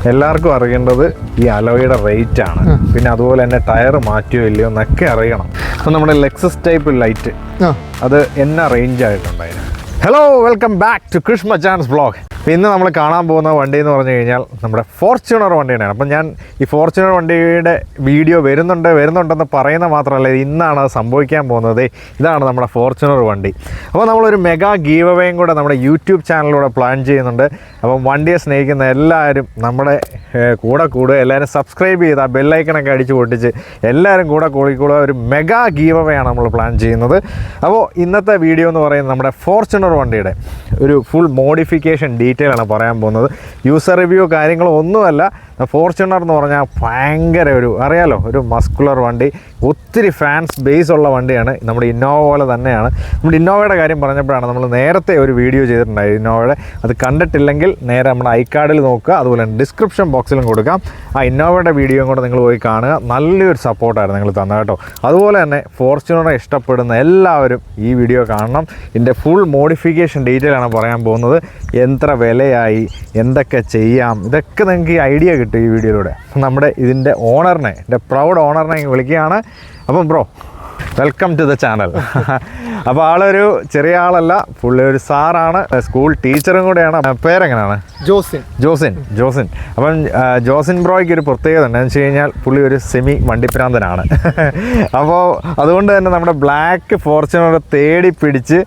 എല്ലാവർക്കും അറിയേണ്ടത് ഈ അലോയുടെ റേറ്റ് ആണ്. പിന്നെ അതുപോലെ തന്നെ ടയർ മാറ്റിയോ ഇല്ലയോ എന്നൊക്കെ അറിയണം. അപ്പോൾ നമ്മുടെ ലെക്സസ് ടൈപ്പ് ലൈറ്റ് അത് എന്നാ റേഞ്ച് ആയിട്ടുണ്ടായിരുന്നു. Hello, welcome back to Krish മച്ചാൻസ് വ്ളോഗ്. ഇന്ന് നമ്മൾ കാണാൻ പോകുന്ന വണ്ടി എന്ന് പറഞ്ഞു കഴിഞ്ഞാൽ നമ്മുടെ ഫോർച്യൂണർ വണ്ടിയാണ്. അപ്പം ഞാൻ ഈ ഫോർച്യൂണർ വണ്ടിയുടെ വീഡിയോ വരുന്നുണ്ടെന്ന് പറയുന്ന മാത്രമല്ല, ഇന്നാണ് അത് സംഭവിക്കാൻ പോകുന്നത്. ഇതാണ് നമ്മുടെ ഫോർച്യൂണർ വണ്ടി. അപ്പോൾ നമ്മളൊരു മെഗാ ഗീവ് അവേയും കൂടെ നമ്മുടെ യൂട്യൂബ് ചാനലിലൂടെ പ്ലാൻ ചെയ്യുന്നുണ്ട്. അപ്പം വണ്ടിയെ സ്നേഹിക്കുന്ന എല്ലാവരും നമ്മുടെ കൂടെ കൂടുക, എല്ലാവരും സബ്സ്ക്രൈബ് ചെയ്ത് ആ ബെല്ലൈക്കണൊക്കെ അടിച്ച് പൊട്ടിച്ച് എല്ലാവരും കൂടെ ഒരു മെഗാ ഗീവ് അവേയാണ് നമ്മൾ പ്ലാൻ ചെയ്യുന്നത്. അപ്പോൾ ഇന്നത്തെ വീഡിയോ എന്ന് പറയുന്നത് നമ്മുടെ ഫോർച്യൂണർ വണ്ടിയുടെ ഒരു ഫുൾ മോഡിഫിക്കേഷൻ ഡീറ്റെയിൽ ആണ് പറയാൻ പോകുന്നത്. യൂസർ റിവ്യൂ കാര്യങ്ങളോ ഒന്നുമല്ല. ഫോർച്യൂണർ എന്ന് പറഞ്ഞാൽ ഭയങ്കര അറിയാലോ, ഒരു മസ്കുലർ വണ്ടി, ഒത്തിരി ഫാൻസ് ബേസ് ഉള്ള വണ്ടിയാണ്. നമ്മുടെ ഇന്നോവ പോലെ തന്നെയാണ്. നമ്മുടെ ഇന്നോവയുടെ കാര്യം പറഞ്ഞപ്പോഴാണ് നമ്മൾ നേരത്തെ ഒരു വീഡിയോ ചെയ്തിട്ടുണ്ടായിരുന്നു ഇന്നോവയുടെ. അത് കണ്ടിട്ടില്ലെങ്കിൽ നേരെ നമ്മുടെ ഐക്കാർഡിൽ നോക്കുക, അതുപോലെ തന്നെ ഡിസ്ക്രിപ്ഷൻ ബോക്സിലും കൊടുക്കാം. ആ ഇന്നോവയുടെ വീഡിയോയും കൂടെ നിങ്ങൾ പോയി കാണുക. നല്ലൊരു സപ്പോർട്ടായിരുന്നു നിങ്ങൾ തന്നത് കേട്ടോ. അതുപോലെ തന്നെ ഫോർച്യൂണറെ ഇഷ്ടപ്പെടുന്ന എല്ലാവരും ഈ വീഡിയോ കാണണം. ഇതിൻ്റെ ഫുൾ മോഡിഫിക്കേഷൻ ഡീറ്റെയിൽ ആണ് പറയാൻ പോകുന്നത്. എത്ര വിലയായി, എന്തൊക്കെ ചെയ്യാം, ഇതൊക്കെ നിങ്ങൾക്ക് ഈ ഐഡിയ കിട്ടും ഈ വീഡിയോയിലൂടെ. നമ്മുടെ ഇതിൻ്റെ ഓണറിനെ, എൻ്റെ പ്രൗഡ് ഓണറിനെ വിളിക്കുകയാണ്. അപ്പം bro, welcome to the channel. അപ്പോൾ ആളൊരു ചെറിയ ആളല്ല, പുള്ളി ഒരു സാറാണ്, സ്കൂൾ ടീച്ചറും കൂടെയാണ്. പേരെങ്ങനെയാണ്? ജോസിൻ. അപ്പം ജോസിൻ ബ്രോയ്ക്ക് ഒരു പ്രത്യേകത ഉണ്ട്. എന്ന് വെച്ച് കഴിഞ്ഞാൽ പുള്ളി ഒരു സെമി വണ്ടിപ്രാന്തനാണ്. അപ്പോൾ അതുകൊണ്ട് തന്നെ നമ്മുടെ ബ്ലാക്ക് ഫോർച്യൂണർ തേടി പിടിച്ച്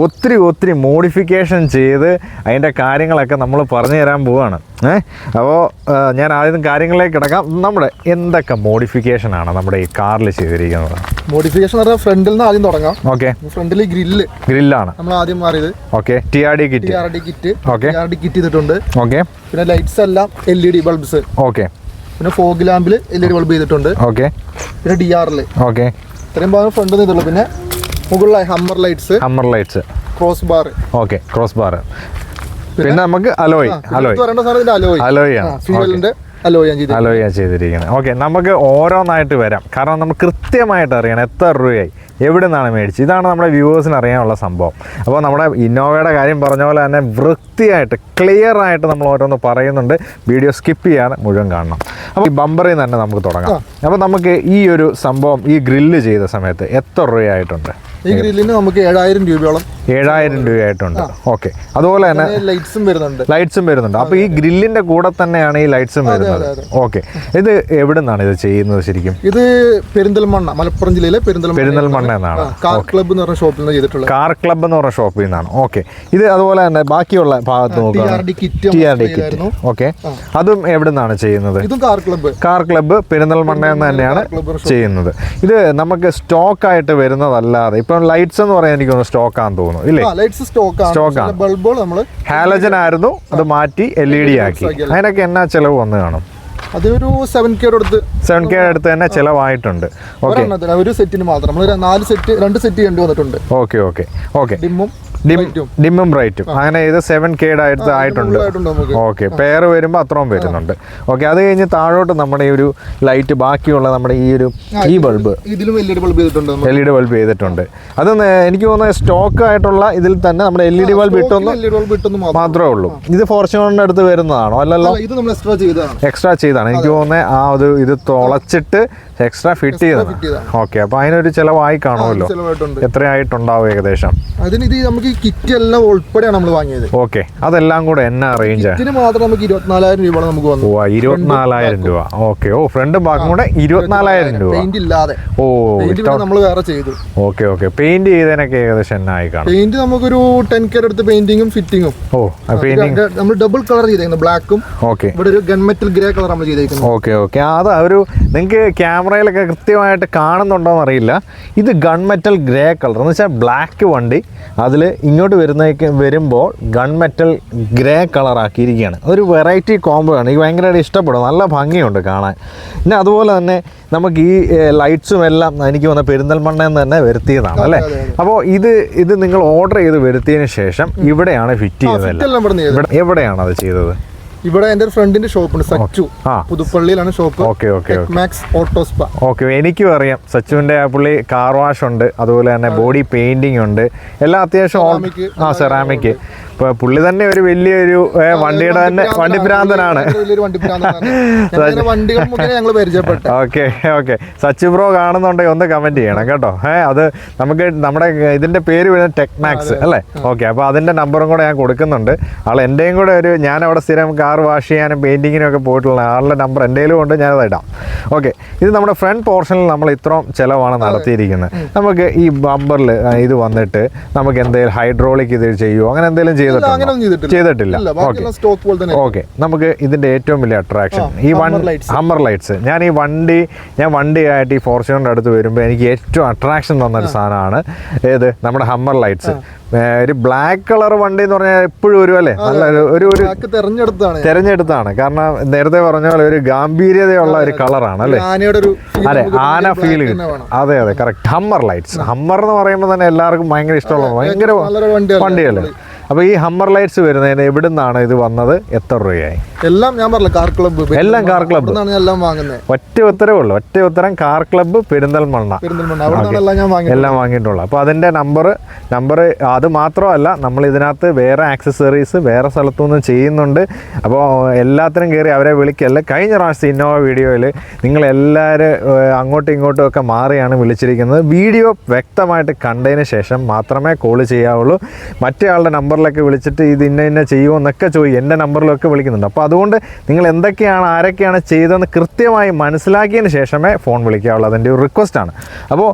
ഒത്തിരി മോഡിഫിക്കേഷൻ ചെയ്ത് അതിൻ്റെ കാര്യങ്ങളൊക്കെ നമ്മൾ പറഞ്ഞു തരാൻ പോവുകയാണ്. അപ്പോൾ ഞാൻ ആദ്യം കാര്യങ്ങളിലേക്ക് കിടക്കാം. നമ്മുടെ എന്തൊക്കെ മോഡിഫിക്കേഷനാണ് നമ്മുടെ ഈ കാറിൽ ചെയ്തിരിക്കുന്നത്? മോഡിഫിക്കേഷൻ ഫ്രണ്ടിൽ നിന്ന് ആദ്യം തുടങ്ങാം. ഓക്കെ, ഫ്രണ്ടിൽ ഗ്രില്ലാണ് നമ്മൾ ആദ്യം മാറിയത്. ഓക്കെ, TRD കിറ്റ് ചെയ്തിട്ടുണ്ട്. ഓക്കെ, പിന്നെ ലൈറ്റ്സ് എല്ലാം LED ബൾബ്സ്. ഓക്കെ, പിന്നെ ഫോഗ് ലാമ്പിൽ LED ബൾബ് ചെയ്തിട്ടുണ്ട്. ഓക്കെ, പിന്നെ DRL. ഓക്കെ, ഇത്രയും ഭാഗം ഫ്രണ്ടിൽ നിന്നുള്ളൂ. പിന്നെ മുകളിലായി Hummer lights, cross bar. Okay, cross bar. പിന്നെ നമുക്ക് അലോയ് ചെയ്തിരിക്കുന്നത്. ഓക്കെ, നമുക്ക് ഓരോന്നായിട്ട് വരാം. കാരണം നമുക്ക് കൃത്യമായിട്ട് അറിയണം എത്ര രൂപയായി, എവിടെ നിന്നാണ് മേടിച്ചത്. ഇതാണ് നമ്മുടെ വ്യൂവേഴ്സിന് അറിയാനുള്ള സംഭവം. അപ്പോൾ നമ്മുടെ ഇന്നോവയുടെ കാര്യം പറഞ്ഞ പോലെ തന്നെ വൃത്തിയായിട്ട് ക്ലിയർ ആയിട്ട് നമ്മൾ ഓരോന്ന് പറയുന്നുണ്ട്. വീഡിയോ സ്കിപ്പ് ചെയ്യാതെ മുഴുവൻ കാണണം. അപ്പോൾ ഈ ബമ്പറിൽ നിന്ന് തന്നെ നമുക്ക് തുടങ്ങാം. അപ്പോൾ നമുക്ക് ഈ ഒരു സംഭവം, ഈ ഗ്രില്ല് ചെയ്ത സമയത്ത് എത്ര രൂപയായിട്ടുണ്ട്? ഈ ഗ്രില്ലിന് നമുക്ക് 7000 രൂപയോളം. 7000 രൂപയായിട്ടുണ്ട്. ഓക്കെ, അതുപോലെ തന്നെ ലൈറ്റ്സും വരുന്നുണ്ട്. അപ്പോൾ ഈ ഗ്രില്ലിന്റെ കൂടെ തന്നെയാണ് ഈ ലൈറ്റ്സും വരുന്നത്. ഓക്കെ, ഇത് എവിടെ നിന്നാണ് ഇത് ചെയ്യുന്നത് ശരിക്കും? ഇത് പെരിന്തൽമണ്ണ, മലപ്പുറം ജില്ലയിലെ പെരിന്തൽമണ്ണ എന്നാണ്. കാർ ക്ലബ്ബ് എന്ന് പറഞ്ഞ ഷോപ്പിൽ നിന്ന് ചെയ്തിട്ടുള്ളത്. കാർ ക്ലബ്ബ് എന്ന് പറഞ്ഞ ഷോപ്പിൽ നിന്നാണ്. ഓക്കെ, ഇത് അതുപോലെ തന്നെ ബാക്കിയുള്ള ഭാഗത്ത് നോക്കുക. TRD kit. ഓക്കെ, അതും എവിടെ നിന്നാണ് ചെയ്യുന്നത്? ഇതും കാർ ക്ലബ്ബ് പെരിന്തൽമണ്ണ എന്ന് തന്നെയാണ് ചെയ്യുന്നത്. ഇത് നമുക്ക് സ്റ്റോക്ക് ആയിട്ട് വരുന്നതല്ലാതെ ഇപ്പം ലൈറ്റ്സ് എന്ന് പറയാൻ എനിക്ക് സ്റ്റോക്ക് ആണെന്ന് തോന്നുന്നു, ഇല്ലേ? സ്റ്റോക്കാണ്. ബൾബുകൾ നമ്മൾ ഹാലജൻ ആയിരുന്നു, അത് മാറ്റി LED ആക്കി. അതിനൊക്കെ എന്നാ ചെലവ് വന്ന് കാണും? അതൊരു 7K അടുത്ത് തന്നെ ചെലവായിട്ടുണ്ട്. ഓക്കെ, ഒരു സെറ്റിന് മാത്രം നമ്മൾ 2 സെറ്റ് ചെയ്യേണ്ടി വന്നിട്ടുണ്ട്. ഓക്കെ, ഡിമ്മും ബ്രൈറ്റും അങ്ങനെ ഇത് 7K അടുത്ത് ആയിട്ടുണ്ട്. ഓക്കെ, പെയർ വരുമ്പോൾ അത്രയും വരുന്നുണ്ട്. ഓക്കെ, അത് കഴിഞ്ഞ് താഴോട്ട് നമ്മുടെ ഈ ഒരു ലൈറ്റ്, ബാക്കിയുള്ള നമ്മുടെ ഈ ബൾബ്, ഇതിലും LED ബൾബ് ചെയ്തിട്ടുണ്ട്. അത് എനിക്ക് തോന്നുന്നത് സ്റ്റോക്ക് ആയിട്ടുള്ള ഇതിൽ തന്നെ നമ്മുടെ LED ബൾബ് ഇട്ടൊന്നും മാത്രമേ ഉള്ളൂ. ഇത് ഫോർച്യൂണറിന്റെ അടുത്ത് വരുന്നതാണോ? അല്ലല്ലോ, ഇത് നമ്മൾ എക്സ്ട്രാ ചെയ്താണ്. എനിക്ക് തോന്നുന്നത് ഇത് തുളച്ചിട്ട് എക്സ്ട്രാ ഫിറ്റ് ചെയ്തതാണ്. ഓക്കെ, അപ്പൊ അതിനൊരു ചിലവായി കാണുമല്ലോ. എത്രയായിട്ടുണ്ടാവും ഏകദേശം? അതിന് ഇത് നമുക്ക് കിറ്റ് എല്ലാം ഉൾപ്പെടെയാണ് നമ്മൾ വാങ്ങിയത്. ഓക്കെ, അതെല്ലാം കൂടെ എന്നാ റേഞ്ച്? ഇതിന് മാത്രം നമുക്ക് 24,000 രൂപ നമുക്ക് വന്നു. 24,000 രൂപ. ഓക്കെ, ഫ്രണ്ടും ബാക്കും കൂടെ 24,000 രൂപ. പെയിന്റ് ഇല്ലാതെ. നമ്മൾ വേറെ ചെയ്തു. ഓക്കെ, പെയിന്റ് ചെയ്തതിനൊക്കെ ഏകദേശം എന്നാ ആയി കാണും? പെയിന്റ് നമുക്കൊരു 10K അടുത്ത് പെയിന്റിങ്ങും ഫിറ്റിങ്ങും. പെയിന്റിങ് നമ്മൾ ഡബിൾ കളർ ചെയ്തേക്കുന്നത്, ബ്ലാക്കും ഇവിടെ ഒരു ഗൺമെറ്റൽ ഗ്രേ കളർ നമ്മൾ ചെയ്തേക്കുന്നത്. ഓക്കെ, അത് നിങ്ങൾക്ക് ക്യാമറയിലൊക്കെ കൃത്യമായിട്ട് കാണുന്നുണ്ടോന്ന് അറിയില്ല. ഇത് ഗൺമെറ്റൽ ഗ്രേ കളർ എന്ന് വെച്ചാൽ ബ്ലാക്ക് വണ്ടി, അതിൽ ഇങ്ങോട്ട് വരുമ്പോൾ ഗൺമെറ്റൽ ഗ്രേ കളർ ആക്കിയിരിക്കുകയാണ്. അതൊരു വെറൈറ്റി കോംബോ ആണ്. എനിക്ക് ഭയങ്കരമായിട്ട് ഇഷ്ടപ്പെടും. നല്ല ഭംഗിയുണ്ട് കാണാൻ. പിന്നെ അതുപോലെ തന്നെ നമുക്ക് ഈ ലൈറ്റ്സും എല്ലാം എനിക്ക് വന്ന പെരിന്തൽമണ്ണയിൽ നിന്ന് തന്നെ വരുത്തിയതാണ് അല്ലേ? അപ്പോൾ ഇത് നിങ്ങൾ ഓർഡർ ചെയ്ത് വരുത്തിയതിന് ശേഷം ഇവിടെയാണ് ഫിറ്റ് ചെയ്തതല്ല? എവിടെയാണ് അത് ചെയ്തത്? ഇവിടെ എൻ്റെ ഫ്രണ്ടിന്റെ ഷോപ്പുണ്ട്, സച്ചു, പുതുപ്പള്ളിയിലാണ് ഷോപ്പ്. മാക്സ് ഓട്ടോസ്പ. ഓക്കെ, എനിക്കും അറിയാം സച്ചുവിന്റെ. പുള്ളി കാർ വാഷ് ഉണ്ട്, അതുപോലെ തന്നെ ബോഡി പെയിന്റിംഗ് ഉണ്ട്, എല്ലാം അത്യാവശ്യം സെറാമിക് ഇപ്പൊ പുള്ളി തന്നെ ഒരു വലിയൊരു വണ്ടിയുടെ തന്നെ വണ്ടിഭ്രാന്തനാണ്. ഓക്കെ ഓക്കെ, സച്ചു ബ്രോ കാണുന്നുണ്ടെങ്കിൽ ഒന്ന് കമന്റ് ചെയ്യണം കേട്ടോ. അത് നമുക്ക് നമ്മുടെ ഇതിന്റെ പേര് വരുന്നത് ടെക്മാക്സ് അല്ലേ? ഓക്കെ, അപ്പോൾ അതിന്റെ നമ്പറും കൂടെ ഞാൻ കൊടുക്കുന്നുണ്ട്. ആൾ എൻ്റെയും കൂടെ ഞാൻ അവിടെ സ്ഥിരം കാർ വാഷ് ചെയ്യാനും പെയിന്റിങ്ങിനും ഒക്കെ പോയിട്ടുള്ള ആളുടെ നമ്പർ എൻ്റെയിലും കൊണ്ട് ഞാനത് ഇടാം. ഓക്കെ, ഇത് നമ്മുടെ ഫ്രണ്ട് പോർഷനിൽ നമ്മൾ ഇത്രയും ചിലവാണ് നടത്തിയിരിക്കുന്നത്. നമുക്ക് ഈ ബമ്പറിൽ ഇത് വന്നിട്ട് നമുക്ക് എന്തെങ്കിലും ഹൈഡ്രോളിക് ഇത് ചെയ്യുമോ, അങ്ങനെ എന്തെങ്കിലും ചെയ്തിട്ടില്ല? ഓക്കെ, നമുക്ക് ഇതിന്റെ ഏറ്റവും വലിയ അട്രാക്ഷൻ ഈ ഹമ്മർ ലൈറ്റ്സ്. ഞാൻ വണ്ടിയായിട്ട് ഈ ഫോർച്യൂണറിന്റെ അടുത്ത് വരുമ്പോൾ എനിക്ക് ഏറ്റവും അട്രാക്ഷൻ തന്നൊരു സാധനമാണ് ഏത്, നമ്മുടെ ഹമ്മർ ലൈറ്റ്സ്. ഒരു ബ്ലാക്ക് കളർ വണ്ടി എന്ന് പറഞ്ഞാൽ എപ്പോഴും ഒരു അല്ലേ നല്ല ഒരു തെരഞ്ഞെടുത്താണ്. കാരണം നേരത്തെ പറഞ്ഞ പോലെ ഒരു ഗാംഭീര്യതയുള്ള ഒരു കളറാണ് അല്ലേ? അതെ, ആന ഫീൽ കിട്ടും. അതെ അതെ, കറക്റ്റ്. ഹമ്മർ ലൈറ്റ്സ്, ഹമ്മർ എന്ന് പറയുമ്പോൾ തന്നെ എല്ലാവർക്കും ഭയങ്കര ഇഷ്ടമുള്ള ഭയങ്കര വണ്ടിയല്ലേ? അപ്പൊ ഈ ഹമ്മർ ലൈറ്റ്സ് വരുന്നതിന് എവിടെ നിന്നാണ് ഇത് വന്നത്, എത്ര രൂപയായി? എല്ലാം ഞാൻ പറഞ്ഞില്ല, കാർ ക്ലബ്ബ്. എല്ലാം കാർ ക്ലബ്ബ്. എല്ലാം വാങ്ങുന്നത് ഒറ്റ ഉത്തരവേ ഉള്ളൂ, ഒറ്റ ഉത്തരം, കാർ ക്ലബ്ബ് പെരിന്തൽമണ്ണ. എല്ലാം വാങ്ങിയിട്ടുള്ളൂ. അപ്പോൾ അതിന്റെ നമ്പർ അത് മാത്രമല്ല, നമ്മൾ ഇതിനകത്ത് വേറെ ആക്സസറീസ് വേറെ സ്ഥലത്തുനിന്ന് ചെയ്യുന്നുണ്ട്. അപ്പോൾ എല്ലാത്തിനും കയറി അവരെ വിളിക്കല്ല. കഴിഞ്ഞ പ്രാവശ്യത്തെ ഇന്നോവ വീഡിയോയിൽ നിങ്ങളെല്ലാവരും അങ്ങോട്ടും ഇങ്ങോട്ടും ഒക്കെ മാറിയാണ് വിളിച്ചിരിക്കുന്നത്. വീഡിയോ വ്യക്തമായിട്ട് കണ്ടതിന് ശേഷം മാത്രമേ കോൾ ചെയ്യാവുള്ളൂ. മറ്റേ ആളുടെ നമ്പറിലൊക്കെ വിളിച്ചിട്ട് ഇത് ഇന്ന ചെയ്യുമോ എന്നൊക്കെ ചോദിക്കും. എൻ്റെ നമ്പറിലൊക്കെ വിളിക്കുന്നുണ്ട്. അപ്പോൾ അതുകൊണ്ട് നിങ്ങൾ എന്തൊക്കെയാണ് ആരൊക്കെയാണ് ചെയ്തതെന്ന് കൃത്യമായി മനസ്സിലാക്കിയതിന് ശേഷമേ ഫോൺ വിളിക്കാവുള്ളൂ. അതിൻ്റെ ഒരു റിക്വസ്റ്റാണ്. അപ്പോൾ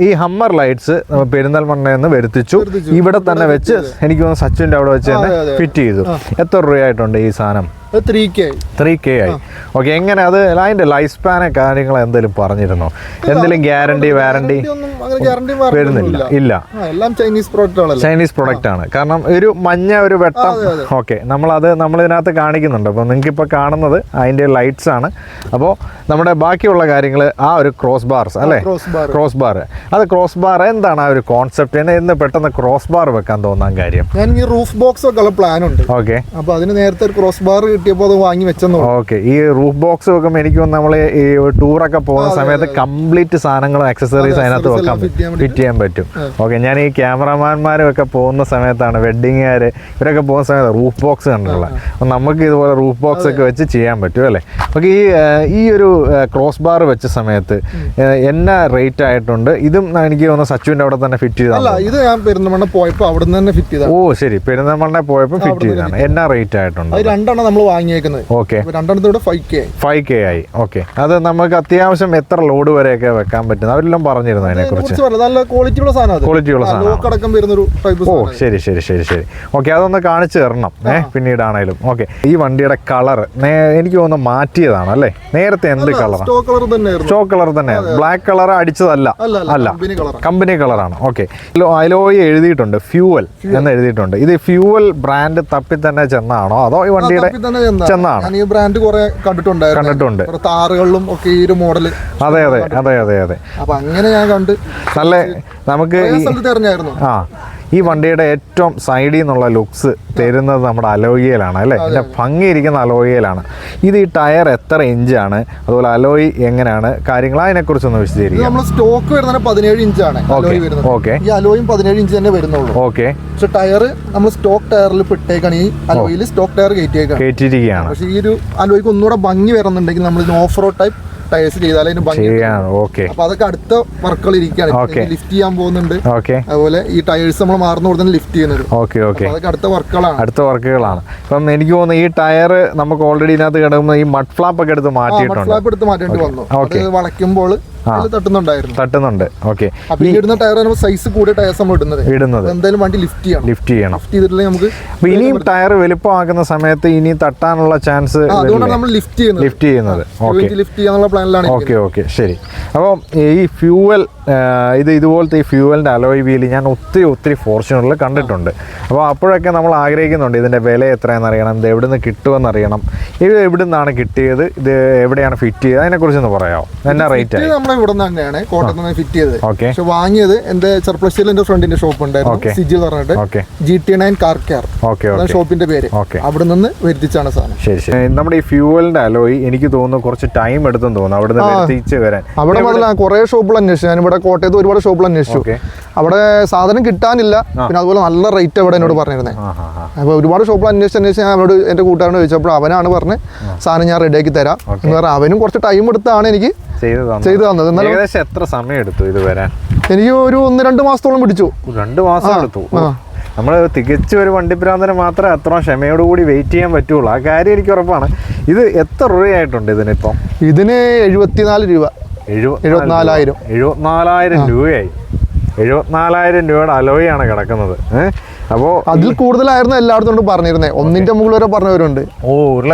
ഈ ഹമ്മർ ലൈറ്റ്സ് പെരിന്തൽമണ്ണയിൽ നിന്ന് വരുത്തിച്ചു. ഇവിടെ തന്നെ വെച്ച് എനിക്ക് തോന്നുന്നു സച്ചുവിൻ്റെ അവിടെ വെച്ച് തന്നെ ഫിറ്റ് ചെയ്തു. എത്ര രൂപയായിട്ടുണ്ട് ഈ സാധനം? 3K ആയി. ഓക്കെ, എങ്ങനെ അത് അതിൻ്റെ ലൈഫ് സ്പാനെ കാര്യങ്ങൾ എന്തെങ്കിലും പറഞ്ഞിരുന്നോ? എന്തെങ്കിലും ഗ്യാരണ്ടി വാറണ്ടി വരുന്നില്ല? ഇല്ല, ചൈനീസ് പ്രൊഡക്റ്റ് ആണ്. കാരണം ഒരു മഞ്ഞ ഒരു വെട്ടം. ഓക്കെ, നമ്മളിതിനകത്ത് കാണിക്കുന്നുണ്ട്. അപ്പോൾ നിങ്ങൾക്ക് ഇപ്പോൾ കാണുന്നത് അതിൻ്റെ ലൈറ്റ്സ് ആണ്. അപ്പോൾ നമ്മുടെ ബാക്കിയുള്ള കാര്യങ്ങൾ ആ ഒരു ക്രോസ് ബാർസ് അല്ലേ? Cross bar. അത് ക്രോസ് ബാർ എന്താണ് ആ ഒരു കോൺസെപ്റ്റ്? എന്ന് പെട്ടെന്ന് ക്രോസ് ബാർ വെക്കാൻ തോന്നാൻ കാര്യം? ഞാൻ ഈ റൂഫ് ബോക്സ് വെക്കാനുള്ള പ്ലാൻ ഉണ്ട്. ഓക്കെ, അപ്പോൾ അതിന് നേരത്തെ ഒരു ക്രോസ് ബാർ കിട്ടിയപ്പോൾ അത് വാങ്ങി വെച്ചെന്നു. ഓക്കെ, ഈ റൂഫ് ബോക്സ് വെക്കുമ്പോൾ എനിക്ക് നമ്മൾ ഈ ടൂറൊക്കെ പോകുന്ന സമയത്ത് കംപ്ലീറ്റ് സാധനങ്ങളും ആക്സസറീസ് അതിനകത്ത് വെക്കാൻ ഫിറ്റ് ചെയ്യാൻ പറ്റും. ഓക്കെ, ഞാൻ ഈ ക്യാമറമാന്മാരും ഒക്കെ പോകുന്ന സമയത്താണ്, വെഡ്ഡിങ്ങുകാർ ഇവരൊക്കെ പോകുന്ന സമയത്ത് റൂഫ് ബോക്സ് കണ്ടിട്ടുള്ളത്. അപ്പം നമുക്ക് ഇതുപോലെ റൂഫ് ബോക്സ് ഒക്കെ വെച്ച് ചെയ്യാൻ പറ്റും അല്ലേ? ഓക്കെ, ഈ ഒരു ക്രോസ് ബാർ വെച്ച സമയത്ത് എന്നാ റേറ്റ് ആയിട്ടുണ്ട്? ഇതും എനിക്ക് തോന്നുന്നു സച്ചുവിൻ്റെ അവിടെ തന്നെ ഫിറ്റ് ചെയ്തതാണ്. ഇത് ഞാൻ പെരിന്തൽമണ്ണ പോയപ്പോൾ അവിടെ നിന്ന് തന്നെ ഫിറ്റ് ചെയ്തതാണ്. ഓ ശരി, പെരിന്തൽമണ്ണ പോയപ്പോൾ ഫിറ്റ് ചെയ്തതാണ്. എന്നാ റേറ്റ് ആയിട്ടുണ്ട്? രണ്ടെണ്ണം നമ്മൾ വാങ്ങിയേക്കുന്നത്. ഓക്കെ, രണ്ടെണ്ണത്തോടെ 5K ആയി. ഓക്കെ, അത് നമുക്ക് അത്യാവശ്യം എത്ര ലോഡ് വരെയൊക്കെ വെക്കാൻ പറ്റും? അവരെല്ലാം പറഞ്ഞിരുന്നു അതിനെ കുറിച്ച്. നല്ല ക്വാളിറ്റിയുള്ള സാധനം. ഓ ശരി ശരി ശരി ശരി. ഓക്കെ, അതൊന്ന് കാണിച്ചു തരണം പിന്നീടാണേലും. ഓക്കെ, ഈ വണ്ടിയുടെ കളർ എനിക്ക് തോന്നുന്നു മാറ്റിയതാണ് അല്ലേ? നേരത്തെ എന്ത് കളറാണ്? സ്റ്റോക്ക് കളർ തന്നെ. ബ്ലാക്ക് കളർ അടിച്ചതല്ല, അല്ല, കമ്പനി കളറാണ്. ഓക്കെ, അലോയ് എഴുതിയിട്ടുണ്ട്, ഫ്യൂവൽ എന്ന് എഴുതിയിട്ടുണ്ട്. ഇത് ഫ്യൂവൽ ബ്രാൻഡ് തപ്പി തന്നെ ചെന്നാണോ അതോ ഈ വണ്ടിയുടെ ചെന്നാണ്? ഈ ബ്രാൻഡ് കുറെ കണ്ടിട്ടുണ്ട് താറുകളിലും ഒക്കെ ഈ ഒരു മോഡൽ. അതെ അതെ അതെ അതെ അതെ. അപ്പൊ അങ്ങനെ ഞാൻ കണ്ട് നല്ല നമുക്ക് ഈ വണ്ടിയുടെ ഏറ്റവും സൈഡിൽ നിന്നുള്ള ലുക്സ് തരുന്നത് നമ്മുടെ അലോയിലാണ് അല്ലേ? ഇതിൻ്റെ ഭംഗിയിരിക്കുന്ന അലോയിലാണ്. ഇത് ഈ ടയർ എത്ര ഇഞ്ചാണ്, അതുപോലെ അലോയ് എങ്ങനെയാണ് കാര്യങ്ങൾ, അതിനെക്കുറിച്ചൊന്ന് വിശദീകരിക്കും. നമ്മൾ സ്റ്റോക്ക് വരുന്നത് 17 ഇഞ്ചാണ്. ഓക്കെ, ഈ അലോയും 17 ഇഞ്ച് തന്നെ വരുന്നുള്ളൂ. ഓക്കെ, പക്ഷെ ടയർ നമ്മൾ സ്റ്റോക്ക് ടയറിൽ ഇട്ടേക്കാണ്. ഈ അലോയിൽ സ്റ്റോക്ക് ടയർ കയറ്റിയിരിക്കുകയാണ്. പക്ഷേ ഈ ഒരു അലോയ്ക്ക് ഒന്നുകൂടെ ഭംഗി വരുന്നുണ്ടെങ്കിൽ നമ്മൾ ഓഫ് റോഡ് ടൈപ്പ് ടയേഴ്സ് ചെയ്താലേ അപ്പൊ അതൊക്കെ അടുത്ത വർക്കുകൾ ഇരിക്കുകയാണ്. ലിഫ്റ്റ് ചെയ്യാൻ പോകുന്നുണ്ട്. അതുപോലെ ഈ ടയേഴ്സ് നമ്മൾ മാറുന്ന കൊടുത്ത് ലിഫ്റ്റ് ചെയ്യുന്നത്. അതൊക്കെ അടുത്ത വർക്കുകളാണ്. അപ്പം എനിക്ക് തോന്നുന്നു ഈ ടയർ നമുക്ക് ഓൾറെഡി ഇതിനകത്ത് കിടക്കുമ്പോൾ ഈ മഡ് ഫ്ലാപ്പ് ഒക്കെ എടുത്ത് മാറ്റേണ്ടി വന്നു. വളയ്ക്കുമ്പോൾ തട്ടുന്നുണ്ട്. ഓക്കെ, ഇടുന്ന ടയർ സൈസ് കൂടിയ ടയർസ് നമ്മൾ ഇടുന്നത്. എന്തായാലും വണ്ടി ലിഫ്റ്റ് ചെയ്യണം. ചെയ്തിട്ടില്ലെങ്കിൽ നമുക്ക് ഇനിയും ടയർ വലുപ്പമാക്കുന്ന സമയത്ത് ഇനി തട്ടാനുള്ള ചാൻസ്, അതുകൊണ്ടാണ് നമ്മൾ ലിഫ്റ്റ് ചെയ്യുന്നത്. ലിഫ്റ്റ് ചെയ്യാനുള്ള പ്ലാനിലാണ്. ഓക്കെ ശരി. അപ്പം ഈ ഫ്യൂവൽ ഇതുപോലത്തെ ഈ ഫ്യൂവലിൻ്റെ അലോയ് വീല് ഞാൻ ഒത്തിരി ഫോർച്യൂണറിൽ കണ്ടിട്ടുണ്ട്. അപ്പോൾ അപ്പോഴൊക്കെ നമ്മൾ ആഗ്രഹിക്കുന്നുണ്ട് ഇതിൻ്റെ വില എത്രയെന്ന് അറിയണം, ഇത് എവിടെ നിന്ന് കിട്ടുമെന്ന് അറിയണം. ഇത് എവിടെ നിന്നാണ് കിട്ടിയത്, ഇത് എവിടെയാണ് ഫിറ്റ് ചെയ്തത്, അതിനെക്കുറിച്ചൊന്ന് പറയാമോ? എന്നാ റേറ്റ്? നമ്മുടെ സ്ഥലം ഇവിടെ നിന്ന് തന്നെയാണ്, കോട്ടയത്ത് നിന്ന് ഫിറ്റ് ചെയ്തത്. ഓക്കെ. പക്ഷെ വാങ്ങിയത് എന്റെ ചെർപ്പളശ്ശേരിയിൽ എന്റെ ഫ്രണ്ടിന്റെ ഷോപ്പ് ഉണ്ടായിരുന്നു, സിജി എന്ന് പറഞ്ഞിട്ട്, GT9 കാർ കെയർ ഷോപ്പിന്റെ പേര്. അവിടെ നിന്ന് വരുത്തിച്ചാണ് സാധനം. ശരി ശരി. നമ്മുടെ ഈ ഫ്യൂവലിന്റെ അലോയ് എനിക്ക് തോന്നുന്നു കുറച്ച് ടൈം എടുത്തെന്ന് തോന്നുന്നു അവിടെ വരുത്തിച്ച് വരാൻ. അവിടെ മുതൽ കുറെ ഷോപ്പുകൾ അന്വേഷിച്ചു. ഞാൻ ഇവിടെ കോട്ടയത്ത് ഒരുപാട് ഷോപ്പുകൾ അന്വേഷിച്ചു. അവിടെ സാധനം കിട്ടാനില്ല. പിന്നെ അതുപോലെ നല്ല റേറ്റ് അവിടെ എന്നോട് പറഞ്ഞിരുന്നത്. അപ്പൊ ഒരുപാട് ഷോപ്പുകൾ അന്വേഷിച്ച് ഞാൻ അവരോട് എന്റെ കൂട്ടുകാരനോട് ചോദിച്ചപ്പോൾ അവനാണ് പറഞ്ഞ് സാധനം ഞാൻ റെഡിയാക്കി തരാം എന്ന് പറഞ്ഞാൽ അവനും കുറച്ച് ടൈം എടുത്താണ് എനിക്ക് ചെയ്തു തന്നത്. ഏകദേശം എത്ര സമയം എടുത്തു ഇത് വരാൻ? എനിക്ക് ഒരു 1-2 മാസത്തോളം പിടിച്ചു. 2 മാസം എടുത്തു. നമ്മൾ തികച്ചും ഒരു വണ്ടിപ്രാന്തന് മാത്രമേ അത്ര ക്ഷമയോടുകൂടി വെയിറ്റ് ചെയ്യാൻ പറ്റുള്ളൂ. ആ കാര്യം എനിക്ക് ഉറപ്പാണ്. ഇത് എത്ര രൂപയായിട്ടുണ്ട് ഇതിനിപ്പം? ഇതിന് 74 രൂപ. 74,000 രൂപയായി. 74,000 രൂപയുടെ അലോയാണ് കിടക്കുന്നത്. അപ്പോൾ അതിൽ കൂടുതലായിരുന്നു എല്ലായിടത്തും പറഞ്ഞിരുന്നത്. 1ന്റെ മുകളിൽ വരെ പറഞ്ഞവരുണ്ട്.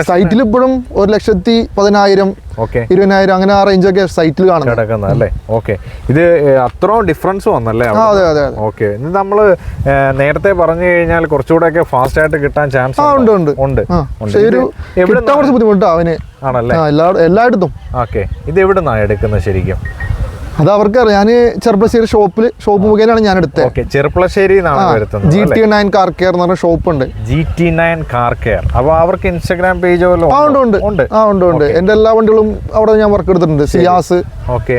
സൈറ്റിൽ ഇപ്പോഴും 1,10,000, 20,000 അങ്ങനെ ആ റേഞ്ചൊക്കെ സൈറ്റിൽ കിടക്കുന്നത് അല്ലേ? ഓക്കെ. ഇത് അത്രയും ഡിഫറൻസ് വന്നല്ലേ? അതെ അതെ. ഓക്കെ. ഇത് നമ്മള് നേരത്തെ പറഞ്ഞു കഴിഞ്ഞാൽ കുറച്ചുകൂടെ ഒക്കെ ഫാസ്റ്റ് ആയിട്ട് കിട്ടാൻ ചാൻസ് ഉണ്ട്. കുറച്ച് ബുദ്ധിമുട്ടാ അവന് ആണല്ലേ എല്ലായിടത്തും. ഓക്കെ. ഇത് എവിടുന്നാണ് എടുക്കുന്നത് ശരിക്കും? അത് അവർക്കറിയാം. ഞാൻ ചെറുപ്പശ്ശേരി ഷോപ്പ് മുഖേനയാണ് ഞാൻ എടുത്തത്. ചെറുപ്പശ്ശേരി GT9 കാർ കെയർ എന്ന് പറഞ്ഞ ഷോപ്പ് ഉണ്ട്. GT9 car care. അപ്പൊ അവർക്ക് ഇൻസ്റ്റാഗ്രാം പേജ് ഉണ്ട്. എന്റെ എല്ലാ വണ്ടികളും അവിടെ ഞാൻ വർക്ക് എടുത്തിട്ടുണ്ട്. സിയാസ്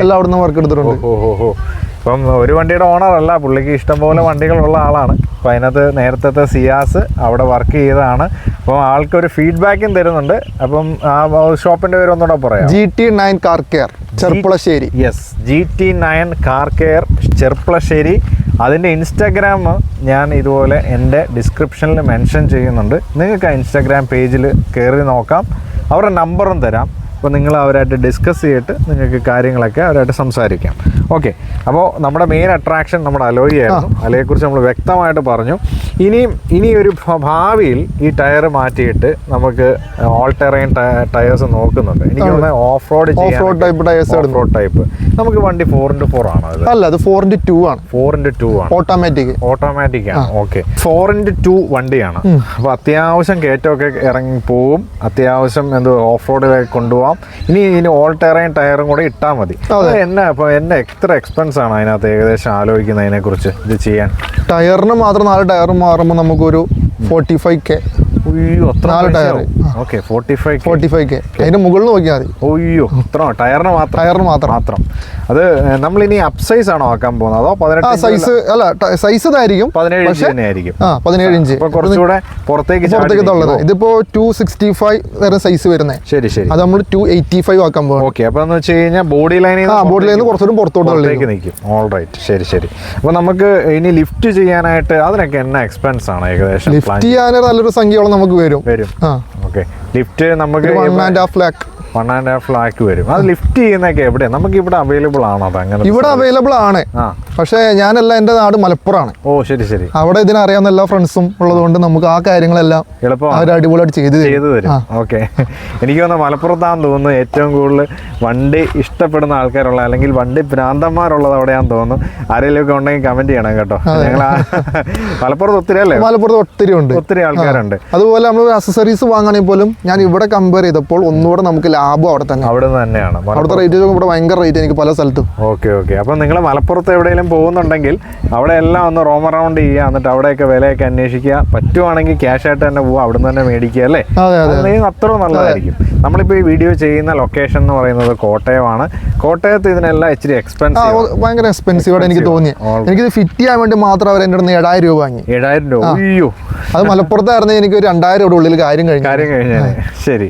എല്ലാം അവിടെ നിന്ന് വർക്ക് എടുത്തിട്ടുണ്ട്. ഇപ്പം ഒരു വണ്ടിയുടെ ഓണർ അല്ല, പുള്ളിക്ക് ഇഷ്ടംപോലെ വണ്ടികളുള്ള ആളാണ്. അപ്പം അതിനകത്ത് നേരത്തെ സിയാസ് അവിടെ വർക്ക് ചെയ്തതാണ്. അപ്പം ആൾക്കൊരു ഫീഡ്ബാക്കും തരുന്നുണ്ട്. അപ്പം ആ ഷോപ്പിന്റെ പേര് ഒന്നുകൂടെ പറയാം. GT9 car care Cherpulassery. Yes, GT9 car care Cherpulassery. അതിൻ്റെ ഇൻസ്റ്റാഗ്രാം ഞാൻ ഇതുപോലെ എൻ്റെ ഡിസ്ക്രിപ്ഷനിൽ മെൻഷൻ ചെയ്യുന്നുണ്ട്. നിങ്ങൾക്ക് ആ ഇൻസ്റ്റാഗ്രാം പേജിൽ കയറി നോക്കാം. അവരുടെ നമ്പറും തരാം. അപ്പോൾ നിങ്ങൾ അവരായിട്ട് ഡിസ്കസ് ചെയ്തിട്ട് നിങ്ങൾക്ക് കാര്യങ്ങളൊക്കെ അവരായിട്ട് സംസാരിക്കാം. ഓക്കെ. അപ്പോൾ നമ്മുടെ മെയിൻ അട്രാക്ഷൻ നമ്മുടെ അലോയ് ആയിരുന്നു. അലോയെക്കുറിച്ച് നമ്മൾ വ്യക്തമായിട്ട് പറഞ്ഞു. ഇനി ഒരു ഭാവിയിൽ ഈ ടയർ മാറ്റിയിട്ട് നമുക്ക് ഓൾ ടെറൈൻ ടയേഴ്സ് നോക്കുന്നുണ്ട്. എനിക്ക് തോന്നുന്നത് ഓഫ് റോഡ് ടൈപ്പ്. നമുക്ക് വണ്ടി 4x4 ആണോ? അല്ല, അത് 4x2 ആണ്. 4x2 ആണ്. ഓട്ടോമാറ്റിക് ആണ്. ഓക്കെ. 4x2 വണ്ടിയാണ്. അപ്പോൾ അത്യാവശ്യം കയറ്റമൊക്കെ ഇറങ്ങി പോവും. അത്യാവശ്യം ഓഫ് റോഡിലേക്ക് കൊണ്ടുപോകാം. ഇനി ഓൾ ടെറൈൻ ടയറും കൂടെ ഇട്ടാൽ മതി. എന്നെ എത്ര എക്സ്പെൻസ് ആണ് അതിനകത്ത് ഏകദേശം ആലോചിക്കുന്നതിനെ കുറിച്ച് ഇത് ചെയ്യാൻ? ടയറിന് മാത്രം 4 ടയർ മാറുമ്പോൾ നമുക്കൊരു 45K. നാല് ടയർ. ഓക്കെ. 45K. അതിന്റെ മുകളിൽ നോക്കിയാൽ മതി. ഒയ്യോ, ഇത്ര ടയറിന് മാത്രം. അത് നമ്മൾ ഇനി അപ് സൈസ് ആണോ ആക്കാൻ പോകുന്നത് അതോ 18 സൈസ്? അല്ല, സൈസ് ഇതായിരിക്കും 17 തന്നെയായിരിക്കും. 17 കുറച്ചുകൂടെ പുറത്തേക്ക് ഉള്ളത്. ഇതിപ്പോ 265 വരെ സൈസ് വരുന്നത്. ശരി. അത് നമ്മൾ 285 ആക്കാൻ പോകും. ഓക്കെ. അപ്പൊ എന്ന് വെച്ച് കഴിഞ്ഞാൽ ബോഡി ലൈനിൽ കുറച്ചുകൂടി പുറത്തോട്ടേക്ക് നിൽക്കും. All right. ശരി. അപ്പൊ നമുക്ക് ഇനി ലിഫ്റ്റ് ചെയ്യാനായിട്ട് അതിനൊക്കെ എന്നാ എക്സ്പെൻസ് ആണ് ഏകദേശം? ലിഫ്റ്റ് ചെയ്യാൻ നല്ലൊരു സംഖ്യയോളം നമുക്ക് വരും. ഓക്കെ. ലിഫ്റ്റ് നമുക്ക് 1.5 lakh വരും. അത് ലിഫ്റ്റ് ചെയ്യുന്നൊക്കെ എവിടെ നമുക്ക് ഇവിടെ അവൈലബിൾ ആണോ? അത് അങ്ങനെ ഇവിടെ അവൈലബിൾ ആണ്. പക്ഷേ ഞാനല്ല, എൻ്റെ നാട് മലപ്പുറമാണ്. ഓ ശരി. അവിടെ ഇതിനറിയാവുന്ന എല്ലാ ഫ്രണ്ട്സും ഉള്ളതുകൊണ്ട് നമുക്ക് ആ കാര്യങ്ങളെല്ലാം അവർ അടിപൊളിയായിട്ട് ചെയ്തു തരും. ഓക്കെ. എനിക്ക് തോന്നുന്നു മലപ്പുറത്താണെന്ന് തോന്നുന്നു ഏറ്റവും കൂടുതൽ വണ്ടി ഇഷ്ടപ്പെടുന്ന ആൾക്കാരുള്ള, അല്ലെങ്കിൽ വണ്ടി ഭ്രാന്തന്മാരുള്ളത് അവിടെയാണെന്ന് തോന്നുന്നു. ആരെങ്കിലും ഒക്കെ ഉണ്ടെങ്കിൽ കമന്റ് ചെയ്യണം കേട്ടോ. ഞങ്ങൾ മലപ്പുറത്ത് ഒത്തിരി അല്ലേ? മലപ്പുറത്ത് ഒത്തിരി ആൾക്കാരുണ്ട്. അതുപോലെ നമ്മൾ അക്സസറീസ് വാങ്ങുകയാണെങ്കിൽ പോലും ഞാൻ ഇവിടെ കമ്പയർ ചെയ്തപ്പോൾ ഒന്നുകൂടെ നമുക്ക് ലാഭം അവിടെ തന്നെയാണ്. അവിടുത്തെ റേറ്റ് ഇവിടെ ഭയങ്കര റേറ്റ് എനിക്ക് പല സ്ഥലത്തും. ഓക്കെ. അപ്പൊ നിങ്ങൾ മലപ്പുറത്ത് എവിടെയെങ്കിലും പോകുന്നുണ്ടെങ്കിൽ അവിടെ എല്ലാം ഒന്ന് റോം അറൗണ്ട് ചെയ്യുക. എന്നിട്ട് അവിടെയൊക്കെ വിലയൊക്കെ അന്വേഷിക്കുക. പറ്റുവാണെങ്കിൽ ക്യാഷ് ആയിട്ട് തന്നെ പോവുക, അവിടെ നിന്ന് തന്നെ മേടിക്കുക അല്ലേ? അത്ര നല്ലതായിരിക്കും. നമ്മളിപ്പോൾ ഈ വീഡിയോ ചെയ്യുന്ന ലൊക്കേഷൻ എന്ന് പറയുന്നത് കോട്ടയമാണ്. കോട്ടയത്ത് ഇതിനെല്ലാം ഇച്ചിരി ഭയങ്കര എക്സ്പെൻസീവ് എനിക്ക് തോന്നി. എനിക്കിത് ഫിറ്റ് ചെയ്യാൻ വേണ്ടി മാത്രം അവർ എൻ്റെ 7,000 രൂപ വാങ്ങി. 7,000 രൂപ? അയ്യോ. അത് മലപ്പുറത്തായിരുന്നു. എനിക്ക് ഒരു 2,000 രൂപ ഉള്ളിൽ കാര്യം കഴിഞ്ഞാൽ. ശരി.